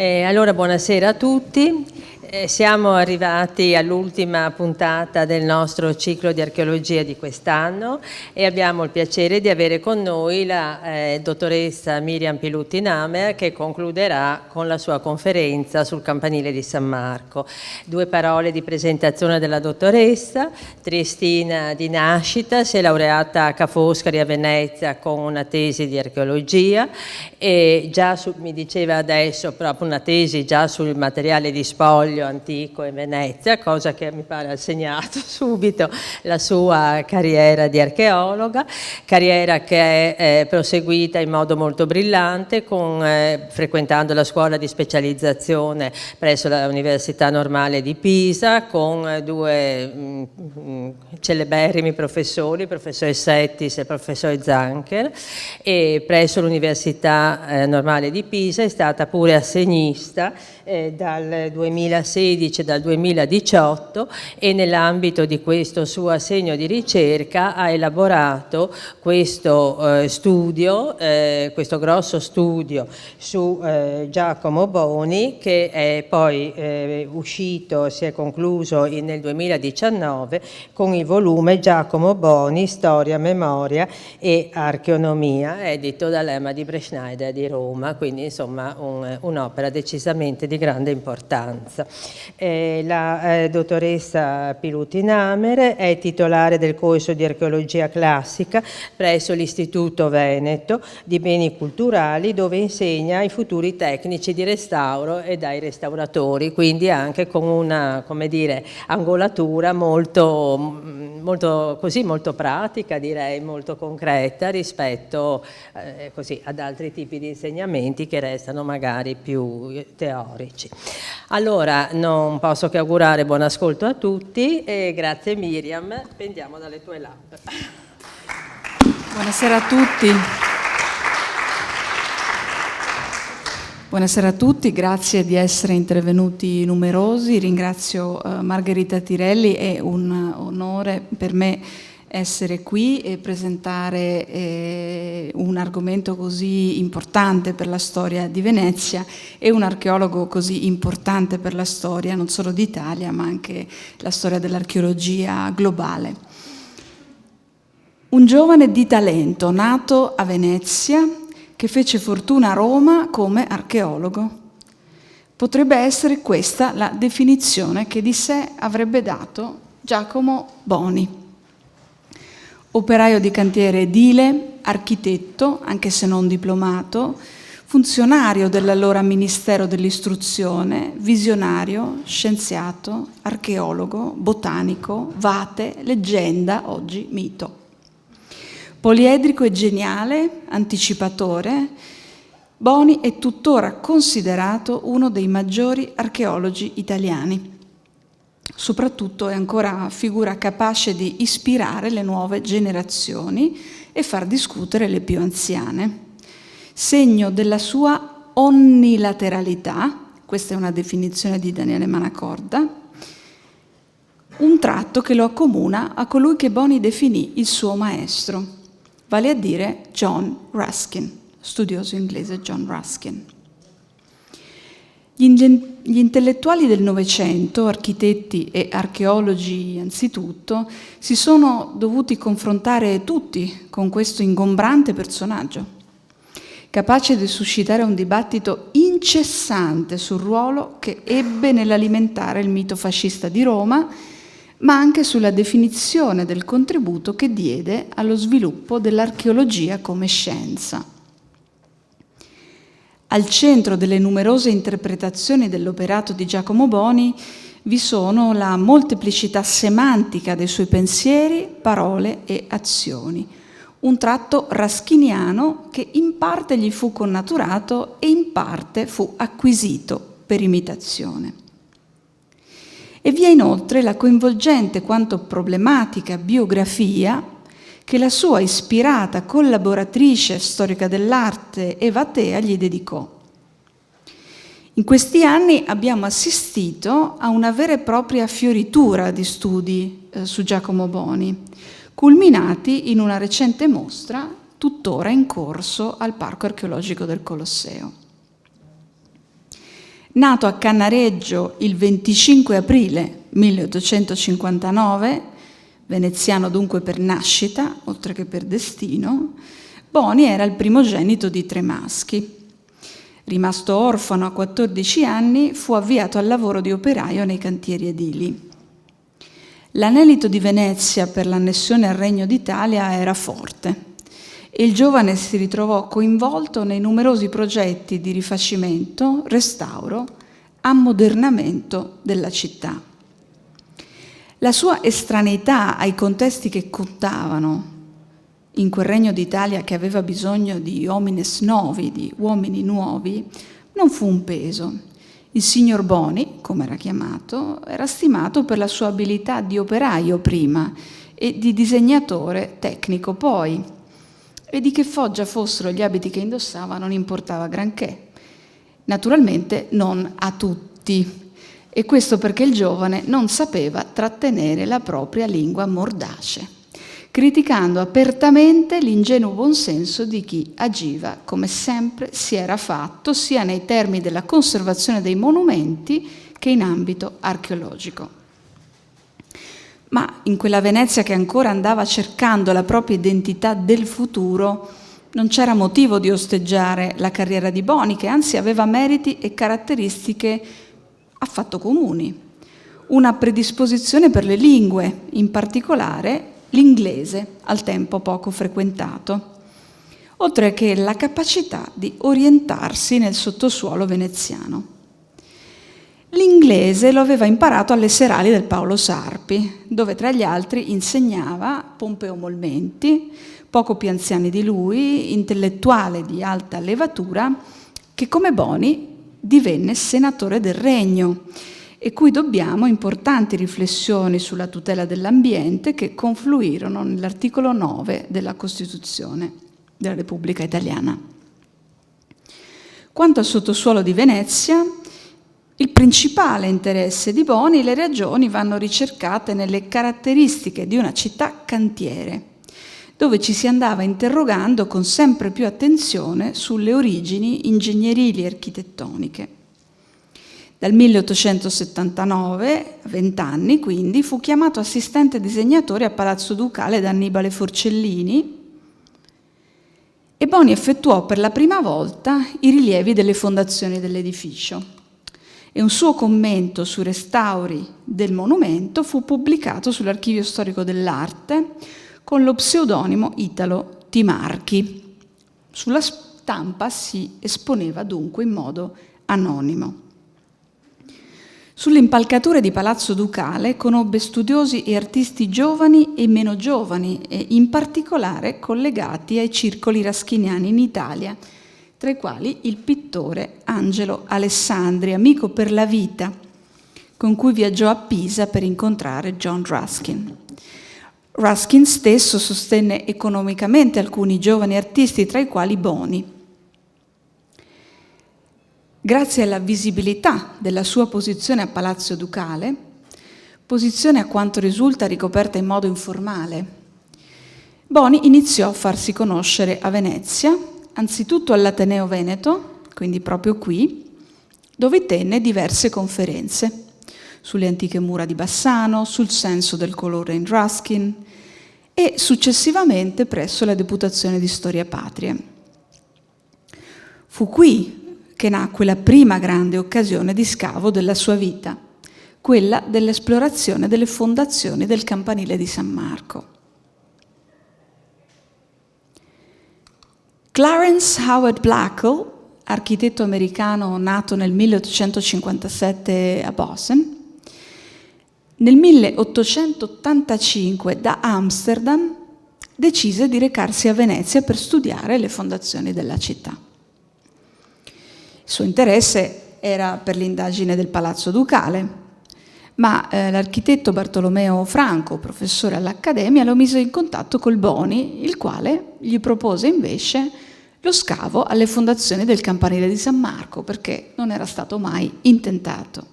Allora, buonasera a tutti. Siamo arrivati all'ultima puntata del nostro ciclo di archeologia di quest'anno e abbiamo il piacere di avere con noi la dottoressa Miriam Pilutti-Namer, che concluderà con la sua conferenza sul campanile di San Marco. 2 parole di presentazione della dottoressa. Triestina di nascita, si è laureata a Ca' Foscari a Venezia con una tesi di archeologia e già mi diceva adesso proprio una tesi già sul materiale di spoglio antico in Venezia, cosa che mi pare ha segnato subito la sua carriera di archeologa, carriera che è proseguita in modo molto brillante frequentando la scuola di specializzazione presso l'Università Normale di Pisa con 2 celeberrimi professori, il professore Settis e il professore Zancher, e presso l'Università Normale di Pisa è stata pure assegnista dal 2016 e dal 2018 e nell'ambito di questo suo assegno di ricerca ha elaborato questo studio, questo grosso studio su Giacomo Boni, che è poi uscito, si è concluso nel 2019 con il volume Giacomo Boni, Storia, Memoria e Archeonomia, edito dall'EMA di Breschneider di Roma, quindi insomma un'opera decisamente di grande importanza. La dottoressa Pilutti-Namer è titolare del corso di archeologia classica presso l'Istituto Veneto di Beni Culturali, dove insegna ai futuri tecnici di restauro e ai restauratori, quindi anche con una, come dire, angolatura molto pratica, direi, molto concreta rispetto così ad altri tipi di insegnamenti che restano magari più teorici. Allora, non posso che augurare buon ascolto a tutti e grazie Miriam, pendiamo dalle tue lampade. Buonasera a tutti. Buonasera a tutti, grazie di essere intervenuti numerosi. Ringrazio Margherita Tirelli, è un onore per me essere qui e presentare un argomento così importante per la storia di Venezia e un archeologo così importante per la storia non solo d'Italia ma anche la storia dell'archeologia globale. Un giovane di talento nato a Venezia che fece fortuna a Roma come archeologo. Potrebbe essere questa la definizione che di sé avrebbe dato Giacomo Boni. Operaio di cantiere edile, architetto, anche se non diplomato, funzionario dell'allora Ministero dell'Istruzione, visionario, scienziato, archeologo, botanico, vate, leggenda, oggi mito. Poliedrico e geniale, anticipatore, Boni è tuttora considerato uno dei maggiori archeologi italiani. Soprattutto è ancora figura capace di ispirare le nuove generazioni e far discutere le più anziane. Segno della sua onnilateralità, questa è una definizione di Daniele Manacorda, un tratto che lo accomuna a colui che Boni definì il suo maestro, vale a dire John Ruskin, studioso inglese John Ruskin. Gli intellettuali del Novecento, architetti e archeologi anzitutto, si sono dovuti confrontare tutti con questo ingombrante personaggio, capace di suscitare un dibattito incessante sul ruolo che ebbe nell'alimentare il mito fascista di Roma, ma anche sulla definizione del contributo che diede allo sviluppo dell'archeologia come scienza. Al centro delle numerose interpretazioni dell'operato di Giacomo Boni vi sono la molteplicità semantica dei suoi pensieri, parole e azioni, un tratto ruskiniano che in parte gli fu connaturato e in parte fu acquisito per imitazione. E vi è inoltre la coinvolgente quanto problematica biografia che la sua ispirata collaboratrice storica dell'arte Eva Tea gli dedicò. In questi anni abbiamo assistito a una vera e propria fioritura di studi su Giacomo Boni, culminati in una recente mostra tuttora in corso al Parco Archeologico del Colosseo. Nato a Cannareggio il 25 aprile 1859, veneziano dunque per nascita, oltre che per destino, Boni era il primogenito di 3 maschi. Rimasto orfano a 14 anni, fu avviato al lavoro di operaio nei cantieri edili. L'anelito di Venezia per l'annessione al Regno d'Italia era forte e il giovane si ritrovò coinvolto nei numerosi progetti di rifacimento, restauro, ammodernamento della città. La sua estraneità ai contesti che contavano in quel Regno d'Italia che aveva bisogno di homines novi, di uomini nuovi, non fu un peso. Il signor Boni, come era chiamato, era stimato per la sua abilità di operaio prima e di disegnatore tecnico poi. E di che foggia fossero gli abiti che indossava non importava granché. Naturalmente non a tutti. E questo perché il giovane non sapeva trattenere la propria lingua mordace, criticando apertamente l'ingenuo buonsenso di chi agiva come sempre si era fatto, sia nei termini della conservazione dei monumenti che in ambito archeologico. Ma in quella Venezia che ancora andava cercando la propria identità del futuro, non c'era motivo di osteggiare la carriera di Boni, che anzi aveva meriti e caratteristiche affatto comuni. Una predisposizione per le lingue, in particolare l'inglese, al tempo poco frequentato, oltre che la capacità di orientarsi nel sottosuolo veneziano. L'inglese lo aveva imparato alle serali del Paolo Sarpi, dove tra gli altri insegnava Pompeo Molmenti, poco più anziani di lui, intellettuale di alta levatura, che come Boni divenne senatore del Regno e cui dobbiamo importanti riflessioni sulla tutela dell'ambiente che confluirono nell'articolo 9 della Costituzione della Repubblica Italiana. Quanto al sottosuolo di Venezia, il principale interesse di Boni, le ragioni vanno ricercate nelle caratteristiche di una città cantiere, dove ci si andava interrogando con sempre più attenzione sulle origini ingegnerili e architettoniche. Dal 1879, a 20 anni quindi, fu chiamato assistente disegnatore a Palazzo Ducale da Annibale Forcellini e Boni effettuò per la prima volta i rilievi delle fondazioni dell'edificio. E un suo commento sui restauri del monumento fu pubblicato sull'Archivio Storico dell'Arte con lo pseudonimo Italo Timarchi. Sulla stampa si esponeva dunque in modo anonimo. Sulle impalcature di Palazzo Ducale conobbe studiosi e artisti giovani e meno giovani e in particolare collegati ai circoli raschiniani in Italia, tra i quali il pittore Angelo Alessandri, amico per la vita, con cui viaggiò a Pisa per incontrare John Ruskin. Ruskin stesso sostenne economicamente alcuni giovani artisti, tra i quali Boni. Grazie alla visibilità della sua posizione a Palazzo Ducale, posizione a quanto risulta ricoperta in modo informale, Boni iniziò a farsi conoscere a Venezia, anzitutto all'Ateneo Veneto, quindi proprio qui, dove tenne diverse conferenze sulle antiche mura di Bassano, sul senso del colore in Ruskin e successivamente presso la Deputazione di Storia Patria. Fu qui che nacque la prima grande occasione di scavo della sua vita, quella dell'esplorazione delle fondazioni del campanile di San Marco. Clarence Howard Blackwell, architetto americano nato nel 1857 a Boston, nel 1885 da Amsterdam decise di recarsi a Venezia per studiare le fondazioni della città. Il suo interesse era per l'indagine del Palazzo Ducale, ma l'architetto Bartolomeo Franco, professore all'Accademia, lo mise in contatto col Boni, il quale gli propose invece lo scavo alle fondazioni del campanile di San Marco, perché non era stato mai intentato.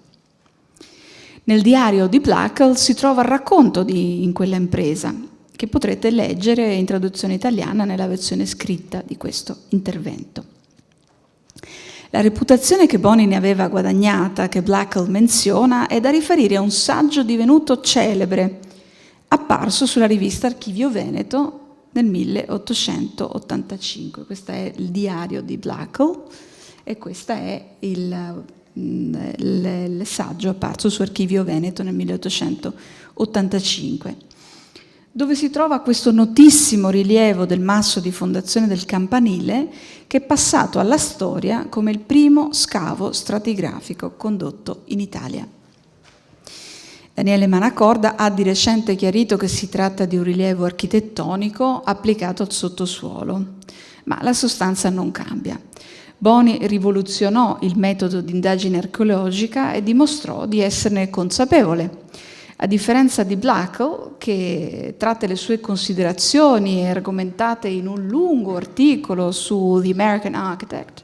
Nel diario di Blackwell si trova il racconto in quella impresa, che potrete leggere in traduzione italiana nella versione scritta di questo intervento. La reputazione che Boni ne aveva guadagnata, che Blackwell menziona, è da riferire a un saggio divenuto celebre, apparso sulla rivista Archivio Veneto nel 1885. Questo è il diario di Blackwell e questo è il saggio apparso su Archivio Veneto nel 1885, dove si trova questo notissimo rilievo del masso di fondazione del campanile che è passato alla storia come il primo scavo stratigrafico condotto in Italia. Daniele Manacorda ha di recente chiarito che si tratta di un rilievo architettonico applicato al sottosuolo, ma la sostanza non cambia. Boni rivoluzionò il metodo di indagine archeologica e dimostrò di esserne consapevole. A differenza di Blackwell, che tratta le sue considerazioni argomentate in un lungo articolo su The American Architect,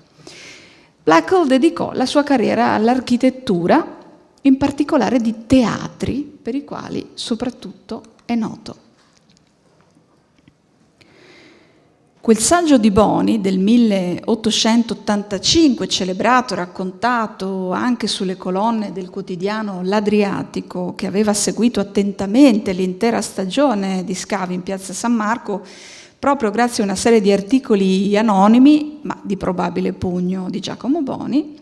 Blackwell dedicò la sua carriera all'architettura, in particolare di teatri, per i quali soprattutto è noto. Quel saggio di Boni del 1885, celebrato, raccontato anche sulle colonne del quotidiano L'Adriatico, che aveva seguito attentamente l'intera stagione di scavi in Piazza San Marco, proprio grazie a una serie di articoli anonimi, ma di probabile pugno di Giacomo Boni,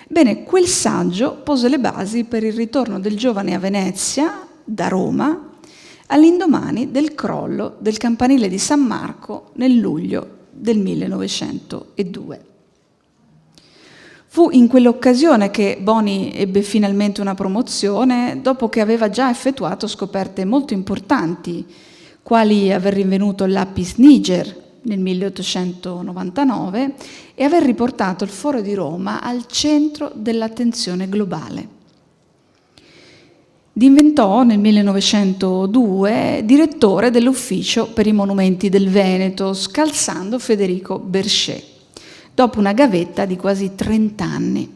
bene, quel saggio pose le basi per il ritorno del giovane a Venezia, da Roma, all'indomani del crollo del campanile di San Marco nel luglio del 1902. Fu in quell'occasione che Boni ebbe finalmente una promozione, dopo che aveva già effettuato scoperte molto importanti, quali aver rinvenuto l'Apis niger nel 1899 e aver riportato il Foro di Roma al centro dell'attenzione globale. Diventò nel 1902 direttore dell'Ufficio per i monumenti del Veneto, scalzando Federico Berchet, dopo una gavetta di quasi 30 anni.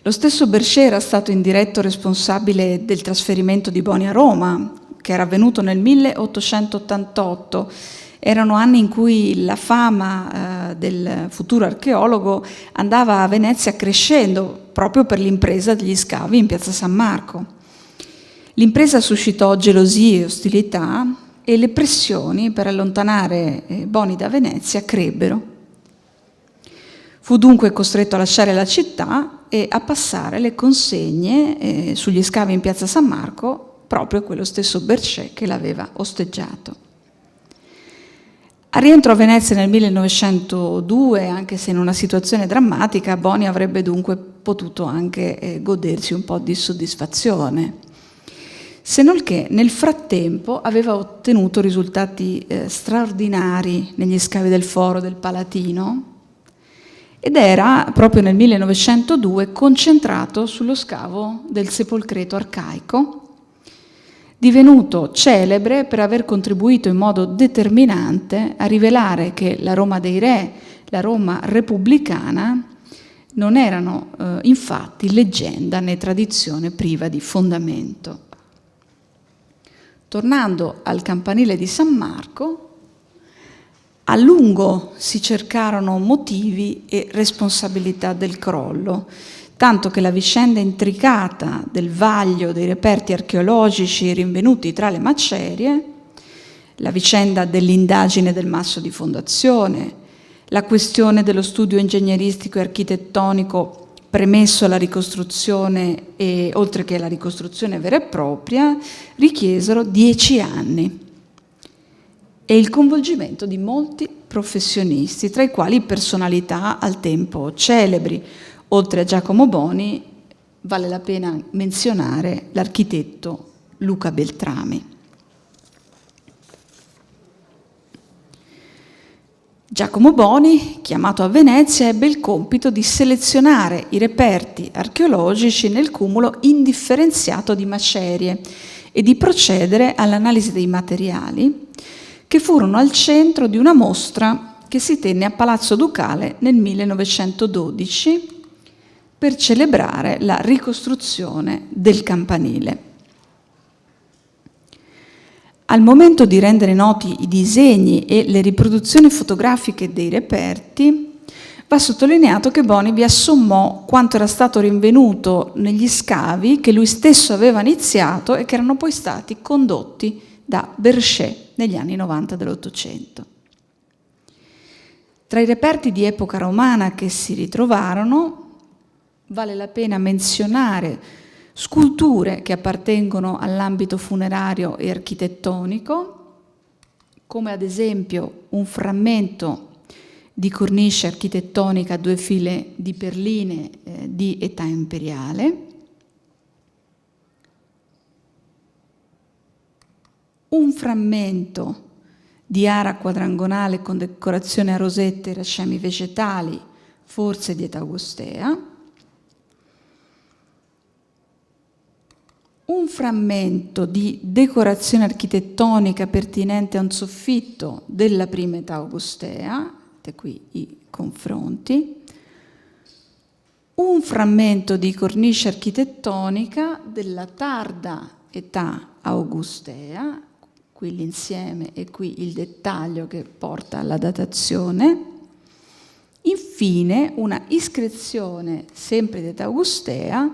Lo stesso Berchet era stato indiretto responsabile del trasferimento di Boni a Roma, che era avvenuto nel 1888. Erano anni in cui la fama del futuro archeologo andava a Venezia crescendo proprio per l'impresa degli scavi in Piazza San Marco. L'impresa suscitò gelosie e ostilità e le pressioni per allontanare Boni da Venezia crebbero. Fu dunque costretto a lasciare la città e a passare le consegne sugli scavi in Piazza San Marco proprio a quello stesso Berchet che l'aveva osteggiato. Al rientro a Venezia nel 1902, anche se in una situazione drammatica, Boni avrebbe dunque potuto anche godersi un po' di soddisfazione, se non che nel frattempo aveva ottenuto risultati straordinari negli scavi del Foro del Palatino ed era proprio nel 1902 concentrato sullo scavo del sepolcreto arcaico, divenuto celebre per aver contribuito in modo determinante a rivelare che la Roma dei Re, la Roma repubblicana, non erano infatti leggenda né tradizione priva di fondamento. Tornando al campanile di San Marco, a lungo si cercarono motivi e responsabilità del crollo, tanto che la vicenda intricata del vaglio dei reperti archeologici rinvenuti tra le macerie, la vicenda dell'indagine del masso di fondazione, la questione dello studio ingegneristico e architettonico premesso alla ricostruzione e oltre che alla ricostruzione vera e propria, richiesero 10 anni e il coinvolgimento di molti professionisti, tra i quali personalità al tempo celebri. Oltre a Giacomo Boni, vale la pena menzionare l'architetto Luca Beltrami. Giacomo Boni, chiamato a Venezia, ebbe il compito di selezionare i reperti archeologici nel cumulo indifferenziato di macerie e di procedere all'analisi dei materiali che furono al centro di una mostra che si tenne a Palazzo Ducale nel 1912 per celebrare la ricostruzione del campanile. Al momento di rendere noti i disegni e le riproduzioni fotografiche dei reperti, Va sottolineato che Boni vi assommò quanto era stato rinvenuto negli scavi che lui stesso aveva iniziato e che erano poi stati condotti da Berchet negli anni 90 dell'Ottocento. Tra i reperti di epoca romana che si ritrovarono vale la pena menzionare sculture che appartengono all'ambito funerario e architettonico, come ad esempio un frammento di cornice architettonica a 2 file di perline di età imperiale, un frammento di ara quadrangolare con decorazione a rosette e racemi vegetali, forse di età augustea, un frammento di decorazione architettonica pertinente a un soffitto della prima età augustea, vedete qui i confronti, un frammento di cornice architettonica della tarda età augustea, qui l'insieme e qui il dettaglio che porta alla datazione. Infine una iscrizione sempre di età augustea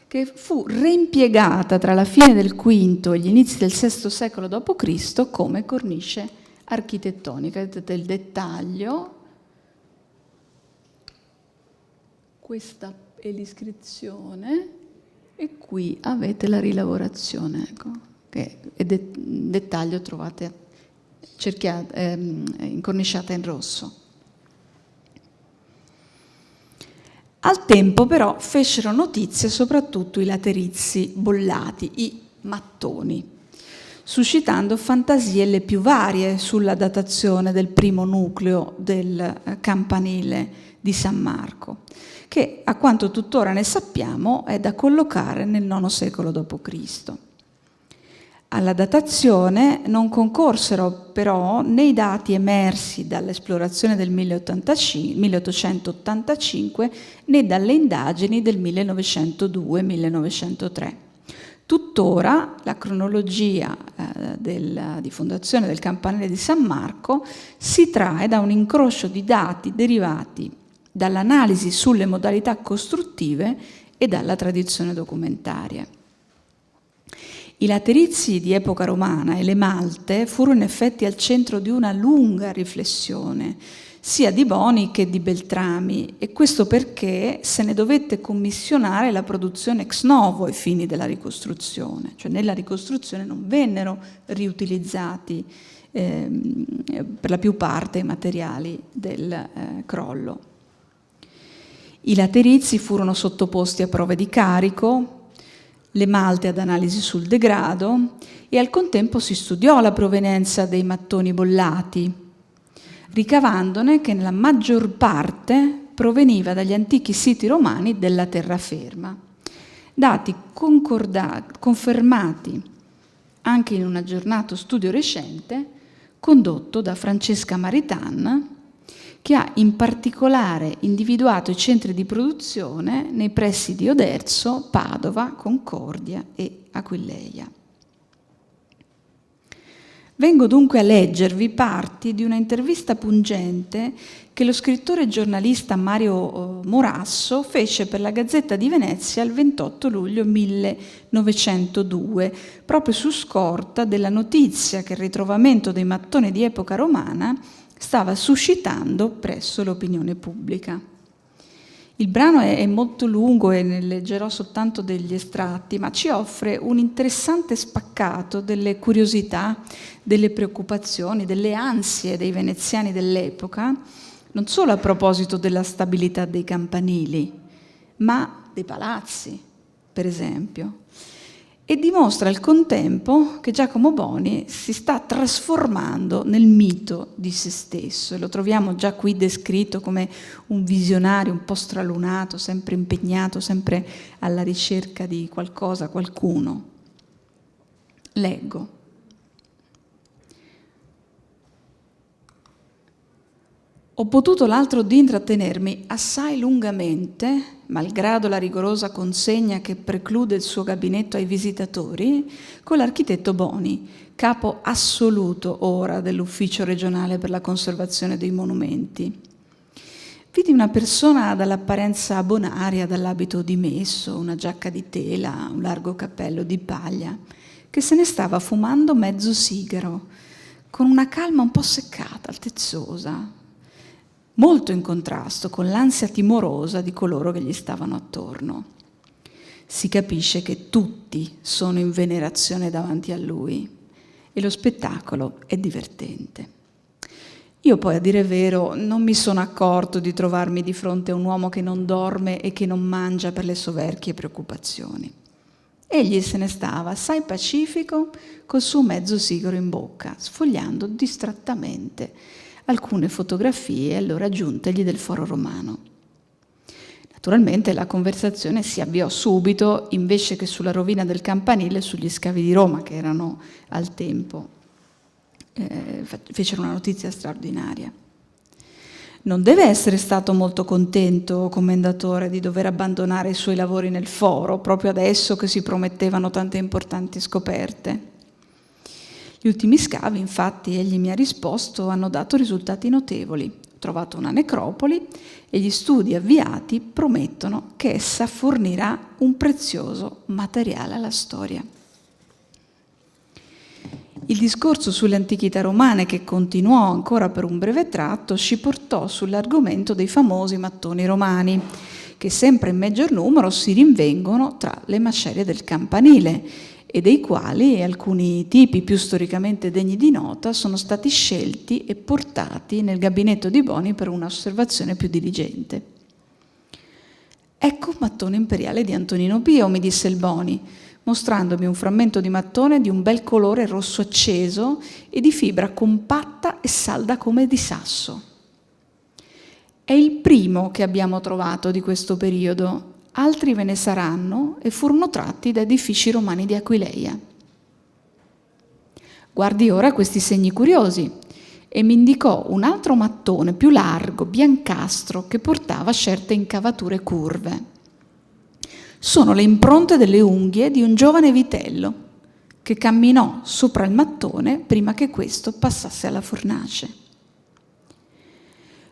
che fu reimpiegata tra la fine del V e gli inizi del VI secolo d.C. come cornice architettonica. Vedete il dettaglio, questa è l'iscrizione e qui avete la rilavorazione, ecco, che è dettaglio trovate incorniciata in rosso. Al tempo però fecero notizia soprattutto i laterizi bollati, i mattoni, suscitando fantasie le più varie sulla datazione del primo nucleo del campanile di San Marco, che a quanto tuttora ne sappiamo è da collocare nel IX secolo d.C. Alla datazione non concorsero però né i dati emersi dall'esplorazione del 1885 né dalle indagini del 1902-1903. Tuttora la cronologia di fondazione del campanile di San Marco si trae da un incrocio di dati derivati dall'analisi sulle modalità costruttive e dalla tradizione documentaria. I laterizi di epoca romana e le malte furono in effetti al centro di una lunga riflessione, sia di Boni che di Beltrami, e questo perché se ne dovette commissionare la produzione ex novo ai fini della ricostruzione, cioè nella ricostruzione non vennero riutilizzati per la più parte i materiali del crollo. I laterizi furono sottoposti a prove di carico, le malte ad analisi sul degrado e al contempo si studiò la provenienza dei mattoni bollati, ricavandone che nella maggior parte proveniva dagli antichi siti romani della terraferma, dati confermati anche in un aggiornato studio recente condotto da Francesca Maritain, che ha in particolare individuato i centri di produzione nei pressi di Oderzo, Padova, Concordia e Aquileia. Vengo dunque a leggervi parti di una intervista pungente che lo scrittore e giornalista Mario Morasso fece per la Gazzetta di Venezia il 28 luglio 1902, proprio su scorta della notizia che il ritrovamento dei mattoni di epoca romana stava suscitando presso l'opinione pubblica. Il brano è molto lungo e ne leggerò soltanto degli estratti, ma ci offre un interessante spaccato delle curiosità, delle preoccupazioni, delle ansie dei veneziani dell'epoca, non solo a proposito della stabilità dei campanili, ma dei palazzi, per esempio. E dimostra al contempo che Giacomo Boni si sta trasformando nel mito di se stesso, e lo troviamo già qui descritto come un visionario un po' stralunato, sempre impegnato, sempre alla ricerca di qualcosa, qualcuno. Leggo. Ho potuto l'altro dì intrattenermi assai lungamente, malgrado la rigorosa consegna che preclude il suo gabinetto ai visitatori, con l'architetto Boni, capo assoluto ora dell'Ufficio regionale per la conservazione dei monumenti. vidi una persona dall'apparenza bonaria, dall'abito dimesso, una giacca di tela, un largo cappello di paglia, che se ne stava fumando mezzo sigaro, con una calma un po' seccata, altezzosa, molto in contrasto con l'ansia timorosa di coloro che gli stavano attorno. Si capisce che tutti sono in venerazione davanti a lui e lo spettacolo è divertente. Io poi, a dire vero, non mi sono accorto di trovarmi di fronte a un uomo che non dorme e che non mangia per le soverchie preoccupazioni. Egli se ne stava assai pacifico col suo mezzo sigaro in bocca, sfogliando distrattamente alcune fotografie allora giuntegli del Foro Romano. Naturalmente la conversazione si avviò subito, invece che sulla rovina del campanile, sugli scavi di Roma, che erano al tempo, fecero una notizia straordinaria. Non deve essere stato molto contento, commendatore, di dover abbandonare i suoi lavori nel Foro, proprio adesso che si promettevano tante importanti scoperte. Gli ultimi scavi, infatti, egli mi ha risposto, hanno dato risultati notevoli. Ho trovato una necropoli e gli studi avviati promettono che essa fornirà un prezioso materiale alla storia. Il discorso sulle antichità romane, che continuò ancora per un breve tratto, ci portò sull'argomento dei famosi mattoni romani, che sempre in maggior numero si rinvengono tra le macerie del campanile e dei quali alcuni tipi più storicamente degni di nota sono stati scelti e portati nel gabinetto di Boni per un'osservazione più diligente. «Ecco un mattone imperiale di Antonino Pio», mi disse il Boni, mostrandomi un frammento di mattone di un bel colore rosso acceso e di fibra compatta e salda come di sasso. È il primo che abbiamo trovato di questo periodo, altri ve ne saranno e furono tratti da edifici romani di Aquileia. Guardi ora questi segni curiosi, e mi indicò un altro mattone più largo, biancastro, che portava certe incavature curve. Sono le impronte delle unghie di un giovane vitello che camminò sopra il mattone prima che questo passasse alla fornace.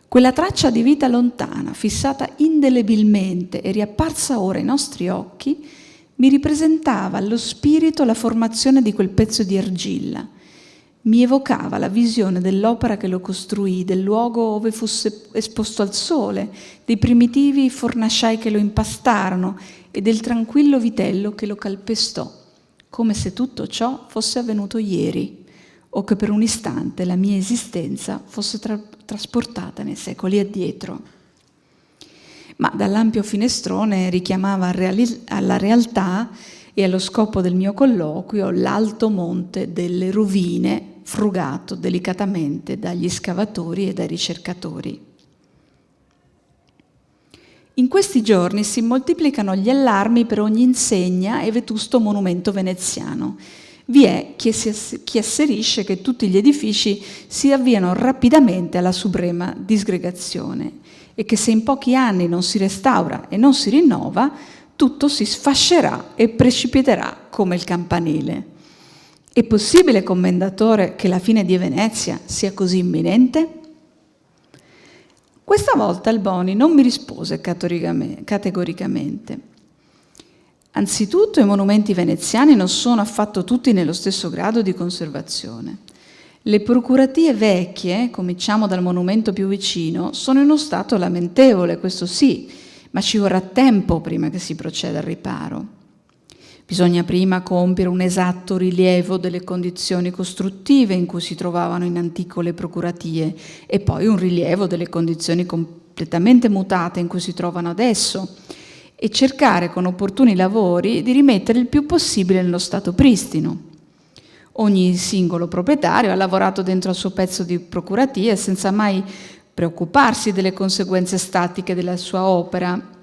Quella traccia di vita lontana, fissata indelebilmente e riapparsa ora ai nostri occhi, mi ripresentava allo spirito la formazione di quel pezzo di argilla, mi evocava la visione dell'opera che lo costruì, del luogo ove fosse esposto al sole, dei primitivi fornasciai che lo impastarono e del tranquillo vitello che lo calpestò, come se tutto ciò fosse avvenuto ieri, o che per un istante la mia esistenza fosse trasportata nei secoli addietro. Ma dall'ampio finestrone richiamava alla realtà e allo scopo del mio colloquio l'alto monte delle rovine, frugato delicatamente dagli scavatori e dai ricercatori. In questi giorni si moltiplicano gli allarmi per ogni insegna e vetusto monumento veneziano. Vi è chi asserisce che tutti gli edifici si avviano rapidamente alla suprema disgregazione e che se in pochi anni non si restaura e non si rinnova, tutto si sfascerà e precipiterà come il campanile. È possibile, commendatore, che la fine di Venezia sia così imminente? Questa volta il Boni non mi rispose categoricamente. Anzitutto i monumenti veneziani non sono affatto tutti nello stesso grado di conservazione. Le procuratie vecchie, cominciamo dal monumento più vicino, sono in uno stato lamentevole, questo sì, ma ci vorrà tempo prima che si proceda al riparo. Bisogna prima compiere un esatto rilievo delle condizioni costruttive in cui si trovavano in antico le procuratie e poi un rilievo delle condizioni completamente mutate in cui si trovano adesso e cercare con opportuni lavori di rimettere il più possibile nello stato pristino. Ogni singolo proprietario ha lavorato dentro al suo pezzo di procuratie senza mai preoccuparsi delle conseguenze statiche della sua opera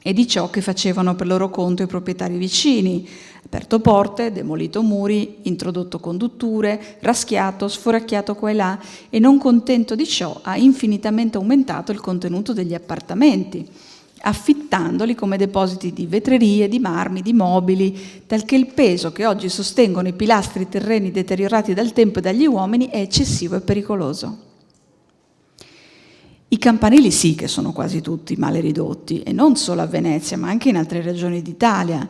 e di ciò che facevano per loro conto i proprietari vicini, aperto porte, demolito muri, introdotto condutture, raschiato, sforacchiato qua e là, e non contento di ciò ha infinitamente aumentato il contenuto degli appartamenti, affittandoli come depositi di vetrerie, di marmi, di mobili, talché il peso che oggi sostengono i pilastri terreni deteriorati dal tempo e dagli uomini è eccessivo e pericoloso. I campanili sì che sono quasi tutti male ridotti, e non solo a Venezia, ma anche in altre regioni d'Italia,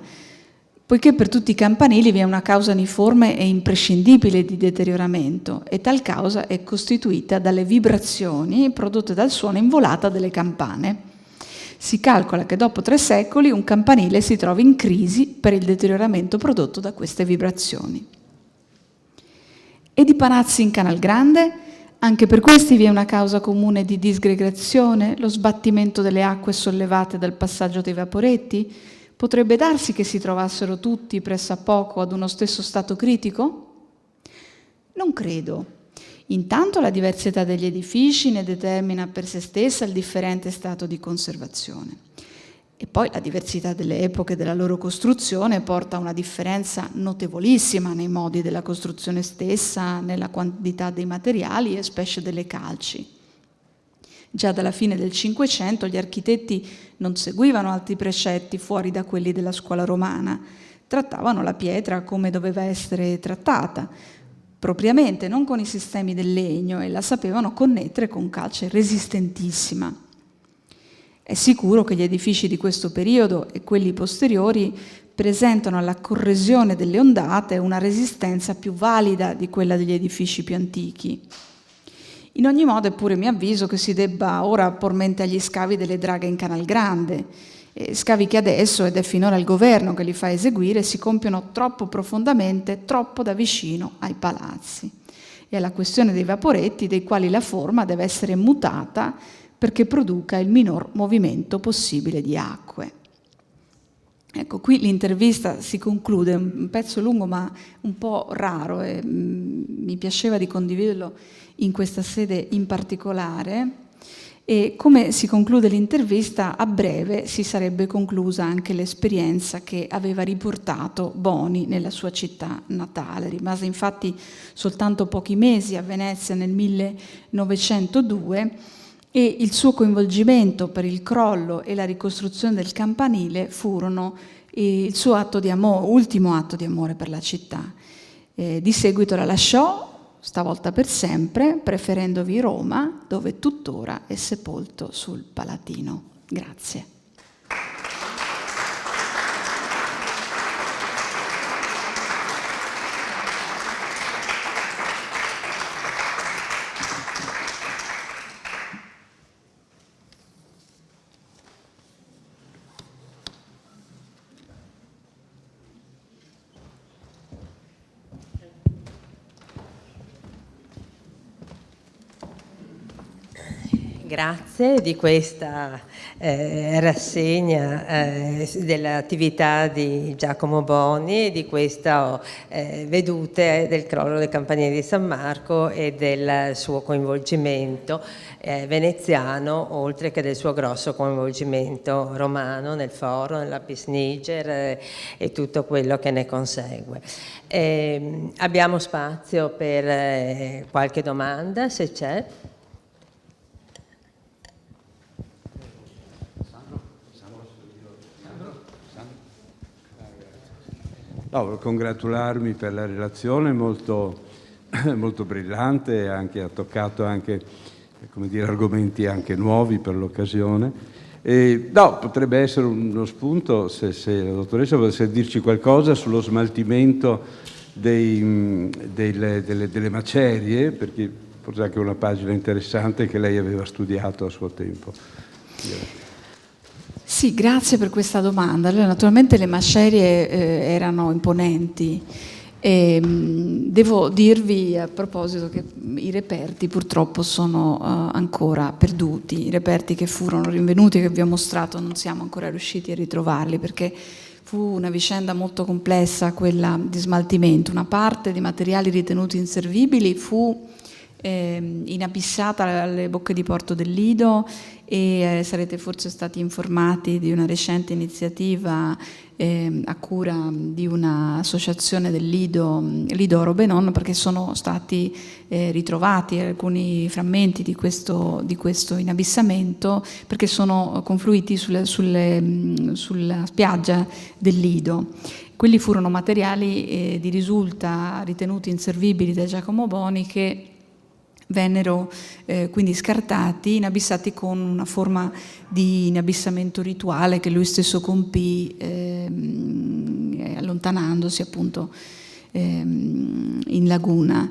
poiché per tutti i campanili vi è una causa uniforme e imprescindibile di deterioramento, e tal causa è costituita dalle vibrazioni prodotte dal suono in volata delle campane. Si calcola che dopo 3 secoli un campanile si trovi in crisi per il deterioramento prodotto da queste vibrazioni. Ed i palazzi in Canal Grande? Anche per questi vi è una causa comune di disgregazione, lo sbattimento delle acque sollevate dal passaggio dei vaporetti? Potrebbe darsi che si trovassero tutti pressappoco ad uno stesso stato critico? Non credo. Intanto la diversità degli edifici ne determina per sé stessa il differente stato di conservazione. E poi la diversità delle epoche della loro costruzione porta a una differenza notevolissima nei modi della costruzione stessa, nella quantità dei materiali e specie delle calci. Già dalla fine del Cinquecento gli architetti non seguivano altri precetti fuori da quelli della scuola romana, trattavano la pietra come doveva essere trattata, propriamente, non con i sistemi del legno, e la sapevano connettere con calce resistentissima. È sicuro che gli edifici di questo periodo e quelli posteriori presentano alla corrosione delle ondate una resistenza più valida di quella degli edifici più antichi. In ogni modo, è pure mio avviso che si debba ora por mente agli scavi delle draghe in Canal Grande, scavi che adesso, ed è finora il governo che li fa eseguire, si compiono troppo profondamente, troppo da vicino ai palazzi. E alla questione dei vaporetti, dei quali la forma deve essere mutata perché produca il minor movimento possibile di acque. Ecco, qui l'intervista si conclude, un pezzo lungo ma un po' raro, e mi piaceva di condividerlo in questa sede in particolare. E come si conclude l'intervista, a breve si sarebbe conclusa anche l'esperienza che aveva riportato Boni nella sua città natale. Rimase infatti soltanto pochi mesi a Venezia nel 1902, e il suo coinvolgimento per il crollo e la ricostruzione del campanile furono il suo ultimo atto di amore per la città. Di seguito la lasciò, stavolta per sempre, preferendovi Roma, dove tuttora è sepolto sul Palatino. Grazie. Grazie di questa rassegna dell'attività di Giacomo Boni, di queste vedute del crollo del campanile di San Marco e del suo coinvolgimento veneziano, oltre che del suo grosso coinvolgimento romano nel Foro, nell'Apis Niger e tutto quello che ne consegue. Abbiamo spazio per qualche domanda, se c'è. No, congratularmi per la relazione molto, molto brillante, anche, ha toccato anche, come dire, argomenti anche nuovi per l'occasione. No, potrebbe essere uno spunto se la dottoressa volesse dirci qualcosa sullo smaltimento delle macerie, perché forse anche una pagina interessante che lei aveva studiato a suo tempo. Sì, grazie per questa domanda. Allora, naturalmente le macerie erano imponenti. Devo dirvi a proposito che i reperti purtroppo sono ancora perduti. I reperti che furono rinvenuti, che vi ho mostrato, non siamo ancora riusciti a ritrovarli, perché fu una vicenda molto complessa quella di smaltimento. Una parte dei materiali ritenuti inservibili fu inabissata alle bocche di porto del Lido, e sarete forse stati informati di una recente iniziativa a cura di un'associazione del Lido Oro Benon, perché sono stati ritrovati alcuni frammenti di questo inabissamento, perché sono confluiti sulla spiaggia del Lido. Quelli furono materiali di risulta ritenuti inservibili da Giacomo Boni, che vennero quindi scartati, inabissati con una forma di inabissamento rituale che lui stesso compì allontanandosi appunto in laguna.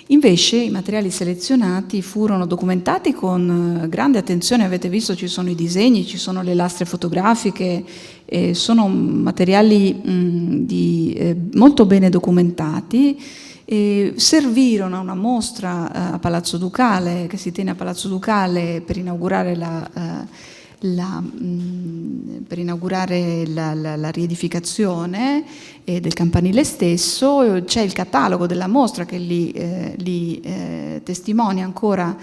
Invece i materiali selezionati furono documentati con grande attenzione, avete visto ci sono i disegni, ci sono le lastre fotografiche, sono materiali molto bene documentati. Servirono a una mostra a Palazzo Ducale, che si tiene a Palazzo Ducale per inaugurare la riedificazione del campanile stesso. C'è il catalogo della mostra che li testimonia ancora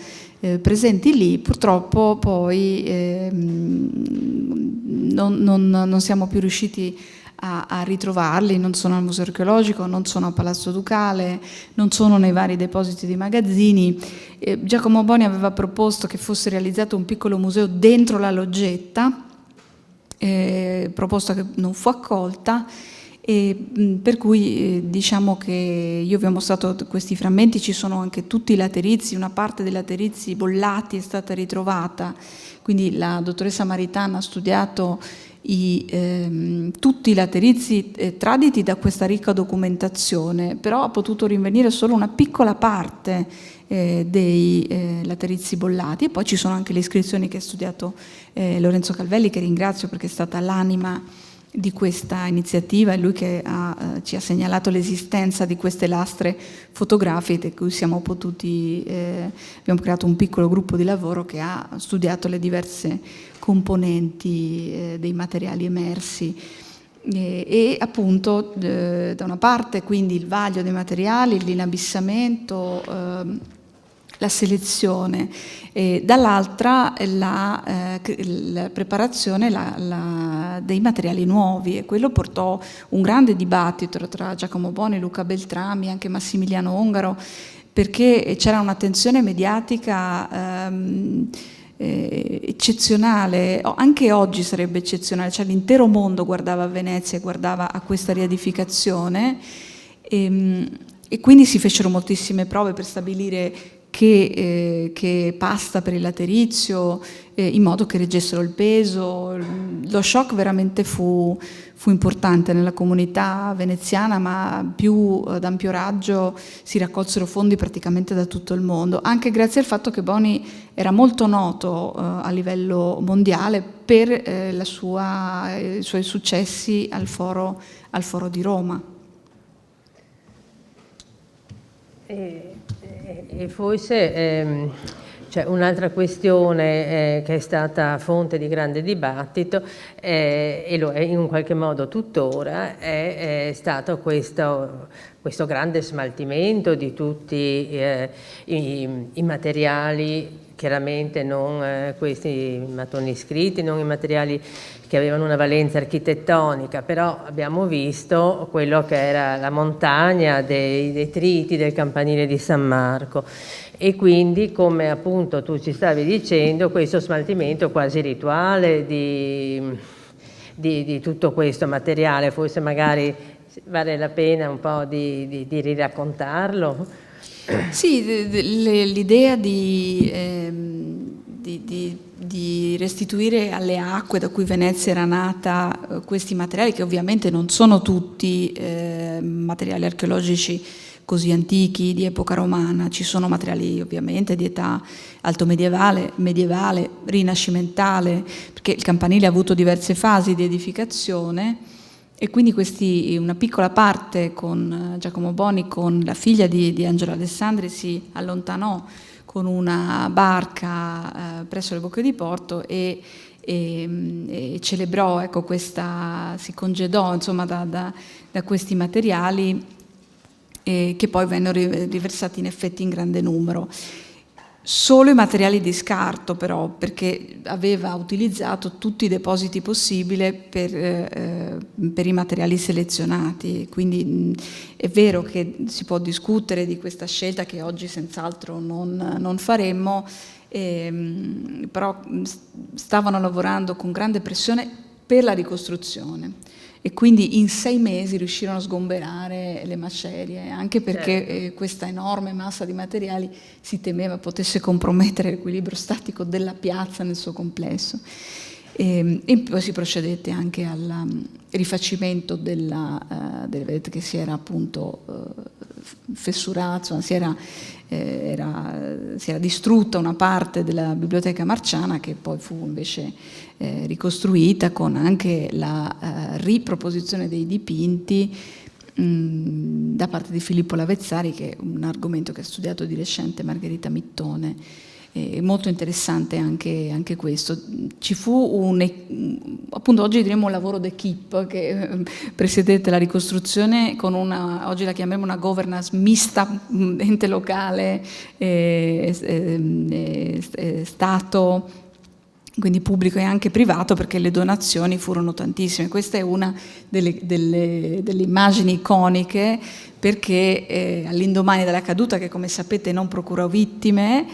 presenti lì. Purtroppo poi non siamo più riusciti a ritrovarli, non sono al Museo Archeologico, non sono a Palazzo Ducale, non sono nei vari depositi dei magazzini. Giacomo Boni aveva proposto che fosse realizzato un piccolo museo dentro la loggetta, proposta che non fu accolta, per cui diciamo che io vi ho mostrato questi frammenti, ci sono anche tutti i laterizi, una parte dei laterizi bollati è stata ritrovata, quindi la dottoressa Maritana ha studiato tutti i laterizi traditi da questa ricca documentazione, però ha potuto rinvenire solo una piccola parte dei laterizi bollati, e poi ci sono anche le iscrizioni che ha studiato Lorenzo Calvelli, che ringrazio perché è stata l'anima di questa iniziativa, è lui che ci ha segnalato l'esistenza di queste lastre fotografiche, di cui siamo potuti, abbiamo creato un piccolo gruppo di lavoro che ha studiato le diverse componenti dei materiali emersi e appunto da una parte quindi il vaglio dei materiali, l'inabissamento, la selezione, dall'altra la preparazione dei materiali nuovi, e quello portò un grande dibattito tra Giacomo Boni, Luca Beltrami, anche Massimiliano Ongaro, perché c'era un'attenzione mediatica eccezionale, anche oggi sarebbe eccezionale, cioè l'intero mondo guardava a Venezia e guardava a questa riedificazione, e quindi si fecero moltissime prove per stabilire che pasta per il laterizio, in modo che reggessero il peso. Lo shock veramente fu importante nella comunità veneziana, ma più d'ampio raggio si raccolsero fondi praticamente da tutto il mondo, anche grazie al fatto che Boni era molto noto a livello mondiale per i suoi successi al foro di Roma. E forse c'è un'altra questione che è stata fonte di grande dibattito e lo è in un qualche modo tuttora, è stato questo grande smaltimento di tutti i materiali, chiaramente non questi mattoni scritti, non i materiali che avevano una valenza architettonica, però abbiamo visto quello che era la montagna dei detriti del campanile di San Marco, e quindi, come appunto tu ci stavi dicendo, questo smaltimento quasi rituale di tutto questo materiale, forse magari vale la pena un po' di riraccontarlo. Sì, l'idea di restituire alle acque da cui Venezia era nata questi materiali, che ovviamente non sono tutti materiali archeologici così antichi, di epoca romana, ci sono materiali ovviamente di età altomedievale, medievale, rinascimentale, perché il campanile ha avuto diverse fasi di edificazione, e quindi una piccola parte con Giacomo Boni, con la figlia di Angelo Alessandri, si allontanò con una barca presso le Bocche di Porto e celebrò, ecco, si congedò insomma da questi materiali che poi vennero riversati in effetti in grande numero. Solo i materiali di scarto però, perché aveva utilizzato tutti i depositi possibili per i materiali selezionati, quindi è vero che si può discutere di questa scelta, che oggi senz'altro non faremmo, però stavano lavorando con grande pressione per la ricostruzione. E quindi in 6 mesi riuscirono a sgomberare le macerie, anche perché questa enorme massa di materiali si temeva potesse compromettere l'equilibrio statico della piazza nel suo complesso. E poi si procedette anche al rifacimento vedete che si era appunto fessurato, si era distrutta una parte della biblioteca marciana, che poi fu invece ricostruita con anche la riproposizione dei dipinti da parte di Filippo Lavezzari, che è un argomento che ha studiato di recente Margherita Mittone. È molto interessante anche questo. Ci fu appunto oggi diremo un lavoro d'equipe che presiedette la ricostruzione con oggi la chiameremo una governance mista, ente locale, Stato, quindi pubblico e anche privato, perché le donazioni furono tantissime. Questa è una delle immagini iconiche, perché all'indomani della caduta, che come sapete non procurò vittime,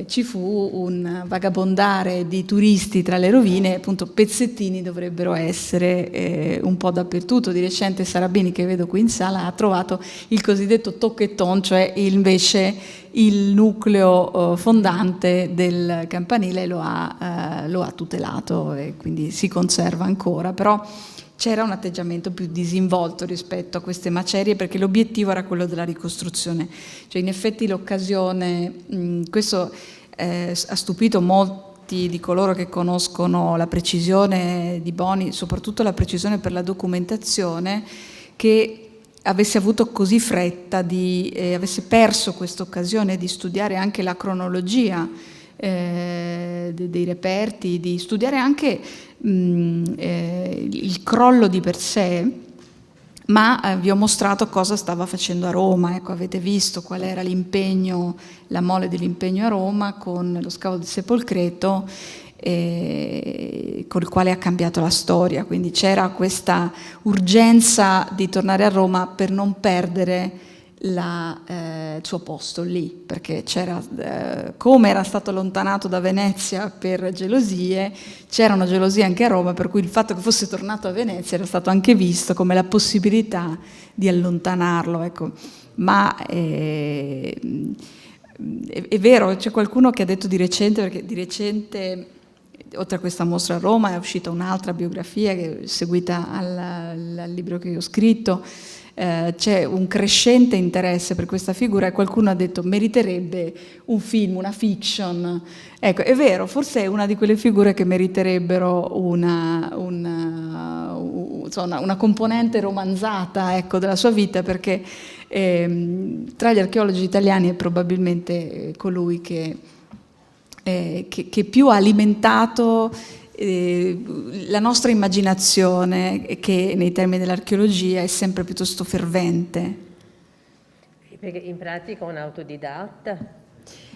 ci fu un vagabondare di turisti tra le rovine, appunto pezzettini dovrebbero essere un po' dappertutto. Di recente Sarabini, che vedo qui in sala, ha trovato il cosiddetto tocchetton, cioè invece il nucleo fondante del campanile, lo ha tutelato e quindi si conserva ancora, però c'era un atteggiamento più disinvolto rispetto a queste macerie, perché l'obiettivo era quello della ricostruzione. Cioè, in effetti l'occasione, questo ha stupito molti di coloro che conoscono la precisione di Boni, soprattutto la precisione per la documentazione, che avesse avuto così fretta, avesse perso questa occasione di studiare anche la cronologia dei reperti, di studiare anche il crollo di per sé, ma vi ho mostrato cosa stava facendo a Roma. Ecco, avete visto qual era l'impegno, la mole dell'impegno a Roma con lo scavo del Sepolcreto, col quale ha cambiato la storia. Quindi c'era questa urgenza di tornare a Roma per non perdere il suo posto lì, perché c'era, come era stato allontanato da Venezia per gelosie, c'erano gelosie anche a Roma, per cui il fatto che fosse tornato a Venezia era stato anche visto come la possibilità di allontanarlo, ecco. Ma è vero, c'è qualcuno che ha detto di recente, perché di recente, oltre a questa mostra a Roma, è uscita un'altra biografia che è seguita al libro che io ho scritto. C'è un crescente interesse per questa figura, e qualcuno ha detto meriterebbe un film, una fiction. Ecco, è vero, forse è una di quelle figure che meriterebbero una componente romanzata, ecco, della sua vita, perché tra gli archeologi italiani è probabilmente colui che più ha alimentato la nostra immaginazione, che nei termini dell'archeologia è sempre piuttosto fervente. Perché in pratica un autodidatta?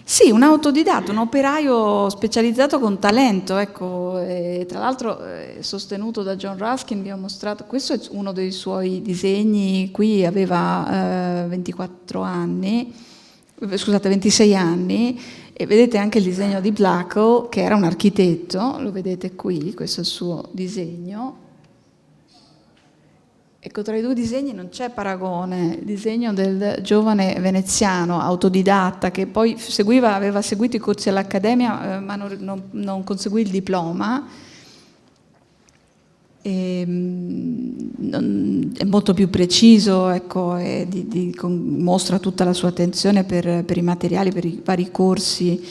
Sì, un autodidatta, un operaio specializzato con talento, ecco, tra l'altro sostenuto da John Ruskin. Vi ho mostrato, questo è uno dei suoi disegni, qui aveva 26 anni, e vedete anche il disegno di Blackwell, che era un architetto, lo vedete qui, questo è il suo disegno. Ecco, tra i due disegni non c'è paragone. Il disegno del giovane veneziano autodidatta, che poi aveva seguito i corsi all'Accademia, ma non conseguì il diploma. È molto più preciso, ecco, mostra tutta la sua attenzione per i materiali, per i vari corsi.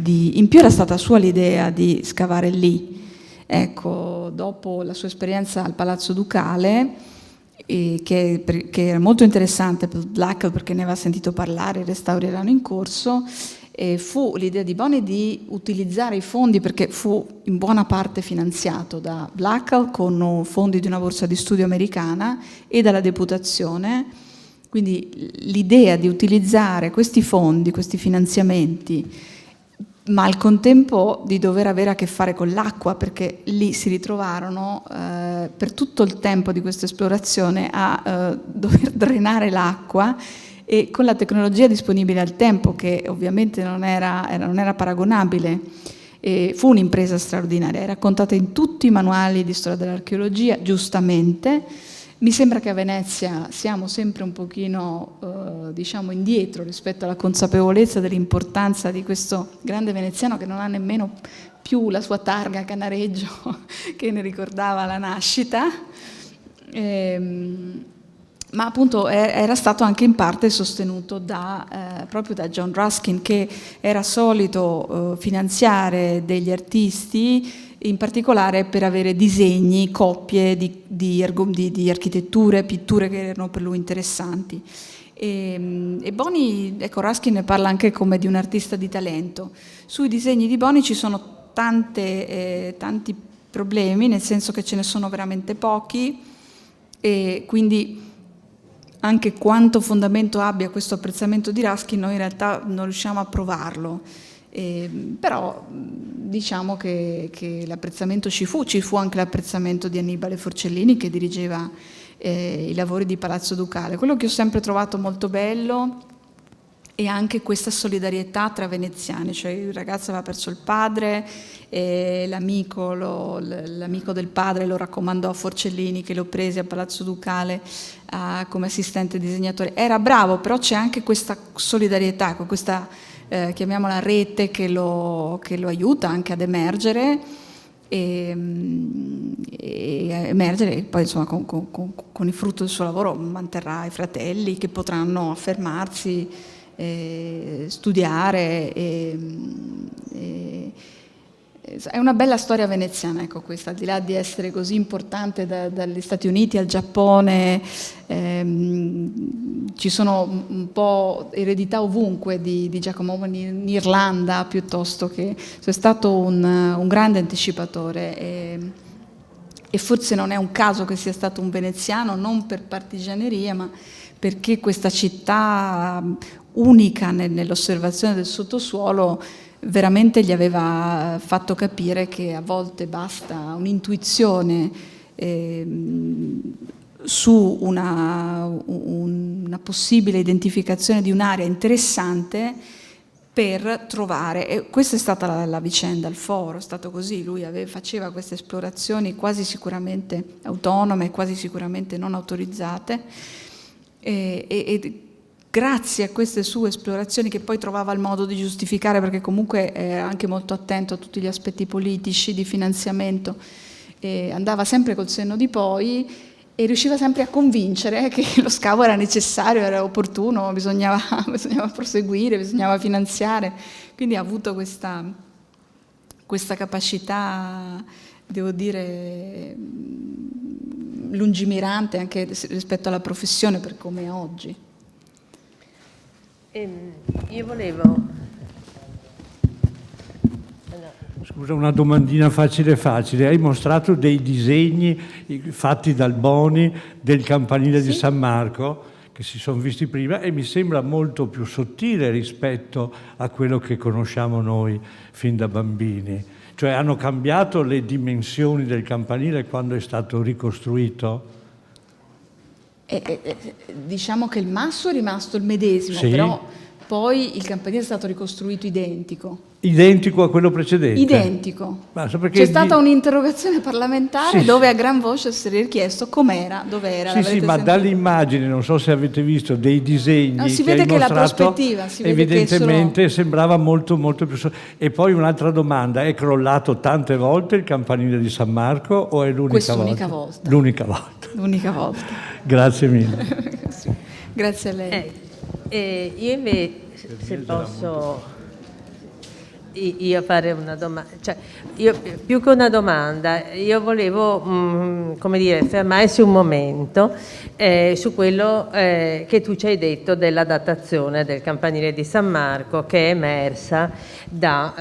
In più era stata sua l'idea di scavare lì. Ecco, dopo la sua esperienza al Palazzo Ducale, che era molto interessante per Blackwell, perché ne aveva sentito parlare, i restauri erano in corso, fu l'idea di Boni di utilizzare i fondi, perché fu in buona parte finanziato da Blackwell con fondi di una borsa di studio americana e dalla Deputazione. Quindi l'idea di utilizzare questi fondi, questi finanziamenti, ma al contempo di dover avere a che fare con l'acqua, perché lì si ritrovarono per tutto il tempo di questa esplorazione a dover drenare l'acqua, e con la tecnologia disponibile al tempo, che ovviamente non era paragonabile. E fu un'impresa straordinaria, è raccontata in tutti i manuali di storia dell'archeologia, giustamente. Mi sembra che a Venezia siamo sempre un pochino, diciamo, indietro rispetto alla consapevolezza dell'importanza di questo grande veneziano che non ha nemmeno più la sua targa Canareggio che ne ricordava la nascita. Ma appunto era stato anche in parte sostenuto proprio da John Ruskin, che era solito finanziare degli artisti, in particolare per avere disegni, coppie di architetture, pitture che erano per lui interessanti. E Boni, ecco, Ruskin ne parla anche come di un artista di talento. Sui disegni di Boni ci sono tanti problemi, nel senso che ce ne sono veramente pochi, e quindi anche quanto fondamento abbia questo apprezzamento di Ruskin noi in realtà non riusciamo a provarlo, però diciamo che l'apprezzamento ci fu anche l'apprezzamento di Annibale Forcellini, che dirigeva i lavori di Palazzo Ducale. Quello che ho sempre trovato molto bello è anche questa solidarietà tra veneziani, cioè il ragazzo aveva perso il padre e l'amico del padre lo raccomandò a Forcellini, che lo prese a Palazzo Ducale come assistente disegnatore. Era bravo, però c'è anche questa solidarietà, questa chiamiamola rete che lo aiuta anche ad emergere e poi insomma con il frutto del suo lavoro manterrà i fratelli che potranno affermarsi, studiare. È una bella storia veneziana, ecco, questa, al di là di essere così importante dagli Stati Uniti al Giappone, ci sono un po' eredità ovunque di Giacomo in Irlanda, piuttosto che è stato un grande anticipatore e forse non è un caso che sia stato un veneziano, non per partigianeria, ma perché questa città unica nell'osservazione del sottosuolo veramente gli aveva fatto capire che a volte basta un'intuizione su una possibile identificazione di un'area interessante per trovare, e questa è stata la vicenda al Foro, è stato così, lui faceva queste esplorazioni quasi sicuramente autonome, quasi sicuramente non autorizzate, e grazie a queste sue esplorazioni, che poi trovava il modo di giustificare, perché comunque era anche molto attento a tutti gli aspetti politici, di finanziamento, andava sempre col senno di poi e riusciva sempre a convincere che lo scavo era necessario, era opportuno, bisognava proseguire, bisognava finanziare. Quindi ha avuto questa capacità, devo dire, lungimirante anche rispetto alla professione per come è oggi. Io volevo... Scusa, una domandina facile. Hai mostrato dei disegni fatti dal Boni del campanile di San Marco, che si sono visti prima, e mi sembra molto più sottile rispetto a quello che conosciamo noi fin da bambini. Cioè hanno cambiato le dimensioni del campanile quando è stato ricostruito? Diciamo che il masso è rimasto il medesimo, sì. Però poi il campanile è stato ricostruito identico. Identico a quello precedente? Identico. C'è stata un'interrogazione parlamentare, sì, dove a gran voce si è chiesto com'era, dov'era. Sì, ma dalle immagini, non so se avete visto, dei disegni si vede che mostrato, la prospettiva, si vede evidentemente che sembrava molto più... E poi un'altra domanda, è crollato tante volte il campanile di San Marco o è l'unica volta? L'unica volta. L'unica volta. Grazie mille. Grazie a lei. Io invece, se posso... Io fare una domanda, cioè io più che una domanda, io volevo come dire, fermarsi un momento su quello che tu ci hai detto della datazione del campanile di San Marco, che è emersa dalla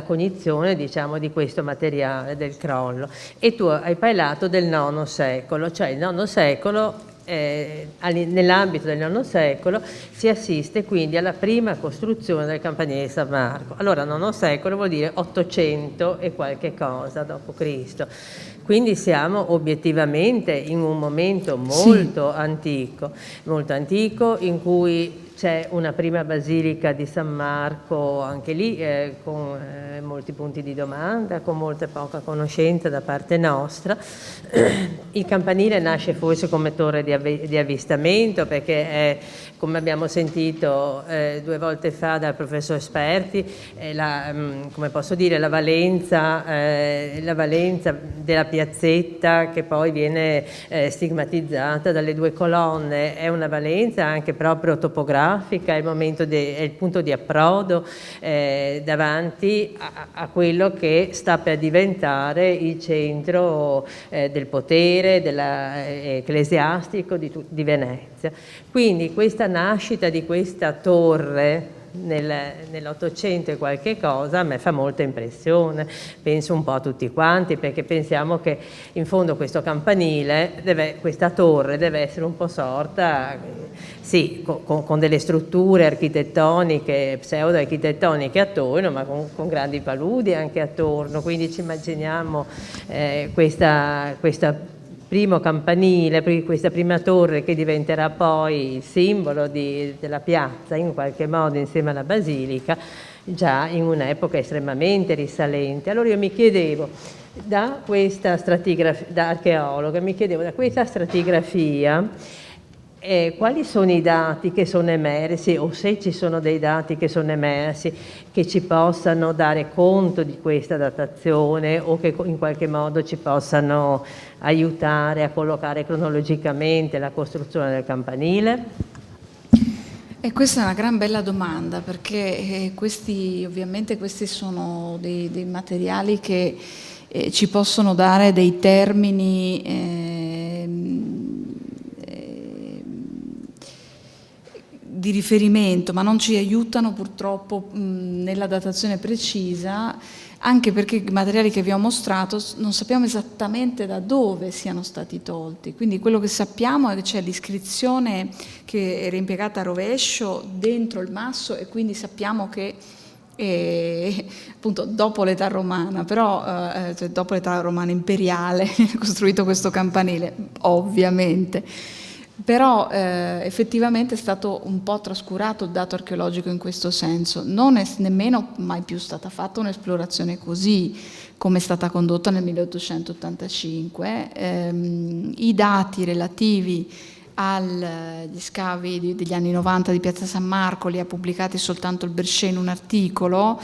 cognizione, diciamo, di questo materiale del crollo, e tu hai parlato del IX secolo, cioè il IX secolo. Nell'ambito del IX secolo si assiste quindi alla prima costruzione del campanile di San Marco. Allora IX secolo vuol dire 800 e qualche cosa dopo Cristo, quindi siamo obiettivamente in un momento molto antico in cui c'è una prima basilica di San Marco, anche lì con molti punti di domanda, con molta poca conoscenza da parte nostra. Il campanile nasce forse come torre di avvistamento, perché è, come abbiamo sentito 2 volte fa dal professor Sperti, come posso dire, la valenza della piazzetta che poi viene stigmatizzata dalle 2 colonne, è una valenza anche proprio topografica, è il punto di approdo davanti a quello che sta per diventare il centro del potere ecclesiastico di Venezia. Quindi questa nascita di questa torre nell'Ottocento e qualche cosa a me fa molta impressione, penso un po' a tutti quanti, perché pensiamo che in fondo questo campanile, questa torre deve essere un po' sorta, sì, con delle strutture architettoniche, pseudo-architettoniche attorno, ma con grandi paludi anche attorno, quindi ci immaginiamo questa primo campanile, questa prima torre che diventerà poi il simbolo della piazza in qualche modo insieme alla basilica, già in un'epoca estremamente risalente. Allora io mi chiedevo, da questa stratigrafia, da archeologa, mi chiedevo da questa stratigrafia quali sono i dati che sono emersi, o se ci sono dei dati che sono emersi che ci possano dare conto di questa datazione o che in qualche modo ci possano aiutare a collocare cronologicamente la costruzione del campanile? E questa è una gran bella domanda, perché ovviamente questi sono dei materiali che ci possono dare dei termini di riferimento, ma non ci aiutano purtroppo nella datazione precisa, anche perché i materiali che vi ho mostrato non sappiamo esattamente da dove siano stati tolti. Quindi quello che sappiamo è che c'è l'iscrizione che era impiegata a rovescio dentro il masso, e quindi sappiamo che appunto dopo l'età romana, però cioè dopo l'età romana imperiale costruito questo campanile, ovviamente. Però effettivamente è stato un po' trascurato il dato archeologico in questo senso. Non è nemmeno mai più stata fatta un'esplorazione così come è stata condotta nel 1885. I dati relativi agli scavi degli anni 90 di Piazza San Marco li ha pubblicati soltanto il Berchet in un articolo.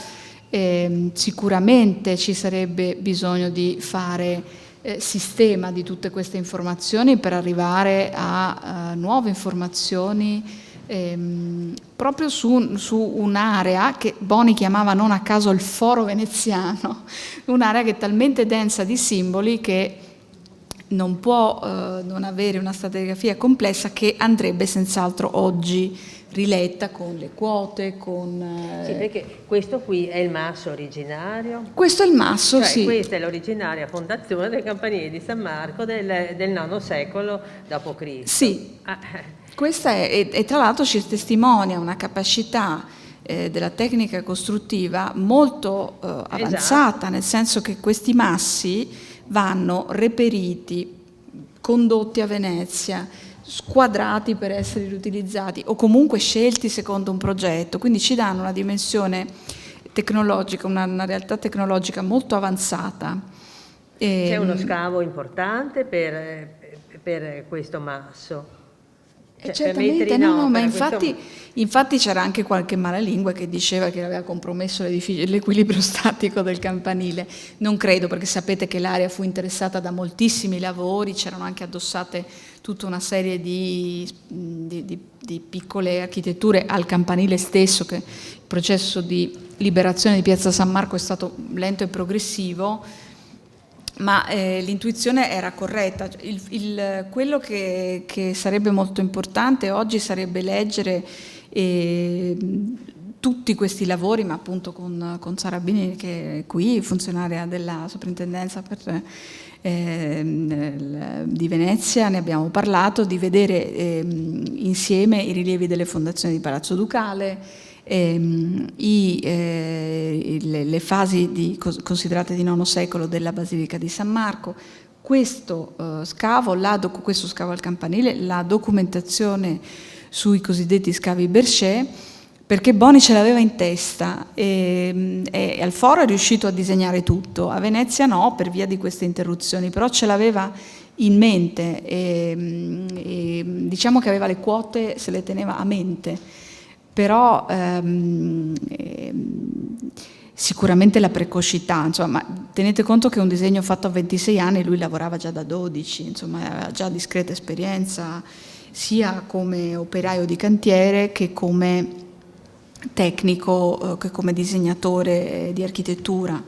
Sicuramente ci sarebbe bisogno di fare sistema di tutte queste informazioni per arrivare a nuove informazioni proprio su un'area che Boni chiamava non a caso il foro veneziano, un'area che è talmente densa di simboli che non può non avere una stratigrafia complessa, che andrebbe senz'altro oggi riletta con le quote, Sì, perché questo qui è il masso originario. Questo è il masso, cioè, sì. Questa è l'originaria fondazione del campanile di San Marco del IX secolo d.C. Sì, questa è tra l'altro ci testimonia una capacità della tecnica costruttiva molto avanzata, esatto. Nel senso che questi massi vanno reperiti, condotti a Venezia, squadrati per essere riutilizzati o comunque scelti secondo un progetto, quindi ci danno una dimensione tecnologica, una realtà tecnologica molto avanzata. C'è uno scavo importante per questo masso. Certamente no, ma infatti c'era anche qualche malalingua che diceva che aveva compromesso l'equilibrio statico del campanile. Non credo, perché sapete che l'area fu interessata da moltissimi lavori, c'erano anche addossate tutta una serie di piccole architetture al campanile stesso, che il processo di liberazione di Piazza San Marco è stato lento e progressivo. Ma l'intuizione era corretta. Quello che sarebbe molto importante oggi sarebbe leggere tutti questi lavori, ma appunto con Sara Bini, che è qui, funzionaria della soprintendenza di Venezia, ne abbiamo parlato, di vedere insieme i rilievi delle fondazioni di Palazzo Ducale, le fasi considerate di IX secolo della Basilica di San Marco. Questo scavo al campanile, la documentazione sui cosiddetti scavi Berchet, perché Boni ce l'aveva in testa e al Foro è riuscito a disegnare tutto, a Venezia no, per via di queste interruzioni, però ce l'aveva in mente e diciamo che aveva le quote, se le teneva a mente, però sicuramente la precocità, insomma, tenete conto che un disegno fatto a 26 anni, lui lavorava già da 12, insomma, aveva già discreta esperienza sia come operaio di cantiere che come tecnico, che come disegnatore di architettura.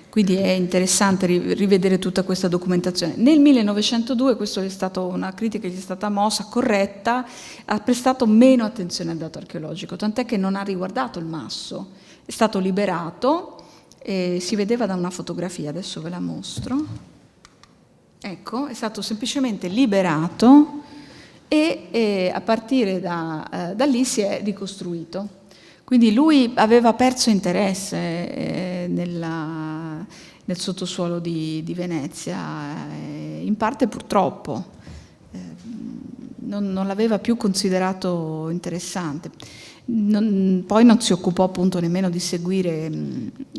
Quindi è interessante rivedere tutta questa documentazione. Nel 1902, questa è stata una critica che gli è stata mossa, corretta, ha prestato meno attenzione al dato archeologico, tant'è che non ha riguardato il masso. È stato liberato, si vedeva da una fotografia, adesso ve la mostro. Ecco, è stato semplicemente liberato e a partire da lì si è ricostruito. Quindi lui aveva perso interesse nel sottosuolo di Venezia, in parte purtroppo, non l'aveva più considerato interessante. Poi non si occupò appunto nemmeno di seguire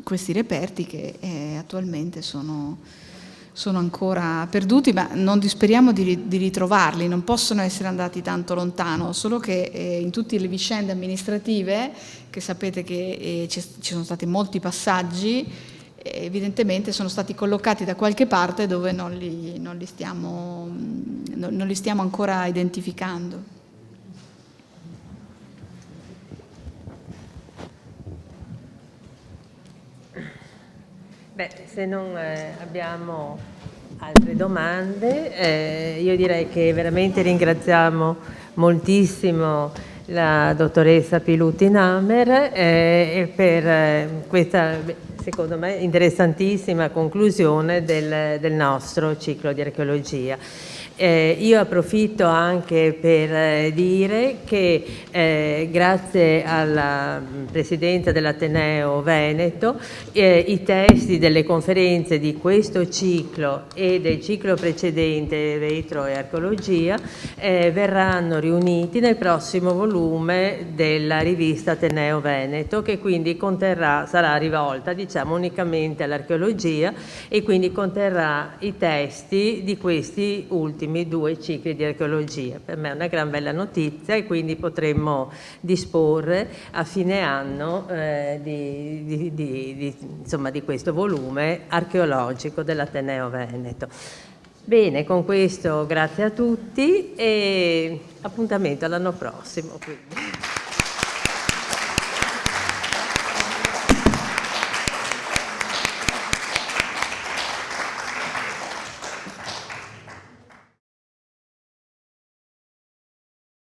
questi reperti che attualmente sono ancora perduti, ma non disperiamo di ritrovarli, non possono essere andati tanto lontano, solo che in tutte le vicende amministrative, che sapete che ci sono stati molti passaggi, evidentemente sono stati collocati da qualche parte dove non li stiamo ancora identificando. Beh, se non abbiamo altre domande, io direi che veramente ringraziamo moltissimo la dottoressa Pilutti-Namer per questa, secondo me, interessantissima conclusione del nostro ciclo di archeologia. Io approfitto anche per dire che grazie alla Presidenza dell'Ateneo Veneto i testi delle conferenze di questo ciclo e del ciclo precedente Vetro e Archeologia verranno riuniti nel prossimo volume della rivista Ateneo Veneto, che quindi sarà rivolta, diciamo, unicamente all'archeologia e quindi conterrà i testi di questi ultimi 2 cicli di archeologia. Per me è una gran bella notizia e quindi potremmo disporre a fine anno insomma, di questo volume archeologico dell'Ateneo Veneto. Bene, con questo grazie a tutti e appuntamento all'anno prossimo. Quindi.